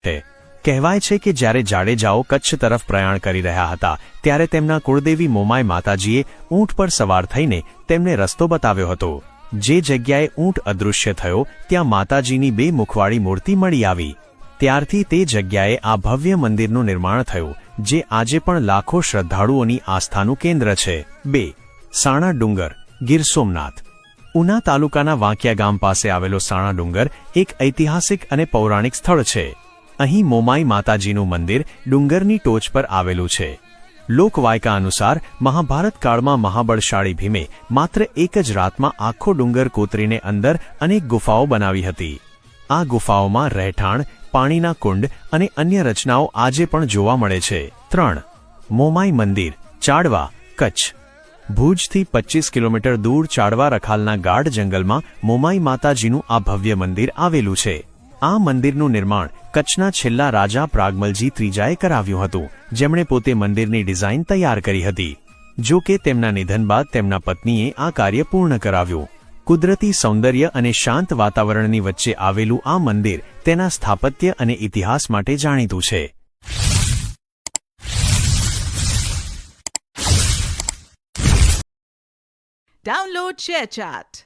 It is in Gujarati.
તે કહેવાય છે કે જ્યારે જાડેજાઓ કચ્છ તરફ પ્રયાણ કરી રહ્યા હતા ત્યારે તેમના કુળદેવી મોમાઈ માતાજીએ ઊંટ પર સવાર થઈને તેમને રસ્તો બતાવ્યો હતો. જે જગ્યાએ ઊંટ અદૃશ્ય થયો ત્યાં માતાજીની 2 મુખવાળી મૂર્તિ મળી આવી. ત્યારથી તે જગ્યાએ આ ભવ્ય મંદિરનું નિર્માણ થયું, જે આજે પણ લાખો શ્રદ્ધાળુઓની આસ્થાનું કેન્દ્ર છે. 2. સાણા ડુંગર, ગીર સોમનાથ. ઉના તાલુકાના વાંકિયા ગામ પાસે આવેલો સાણા ડુંગર એક ઐતિહાસિક અને પૌરાણિક સ્થળ છે. અહીં મોમાઈ માતાજીનું મંદિર ડુંગરની ટોચ પર આવેલું છે. લોકવાયકા અનુસાર મહાભારત કાળમાં મહાબળશાળી ભીમે માત્ર એક જ રાતમાં આખો ડુંગર કોતરીને અંદર અનેક ગુફાઓ બનાવી હતી. આ ગુફાઓમાં રહેઠાણ, પાણીના કુંડ અને અન્ય રચનાઓ આજે પણ જોવા મળે છે. 3. મોમાઈ મંદિર, ચાડવા, કચ્છ. ભુજથી 25 કિલોમીટર દૂર ચાડવા રખાલના ગાઢ જંગલમાં મોમાઈ માતાજીનું આ ભવ્ય મંદિર આવેલું છે. આ મંદિરનું નિર્માણ કચ્છના છેલ્લા રાજા પ્રાગમલજી ત્રીજાએ કરાવ્યું હતું, જેમણે પોતે મંદિરની ડિઝાઇન તૈયાર કરી હતી. જો કે તેમના નિધન બાદ તેમના પત્નીએ આ કાર્ય પૂર્ણ કરાવ્યું. કુદરતી સૌંદર્ય અને શાંત વાતાવરણની વચ્ચે આવેલું આ મંદિર તેના સ્થાપત્ય અને ઇતિહાસ માટે જાણીતું છે. Download ShareChat.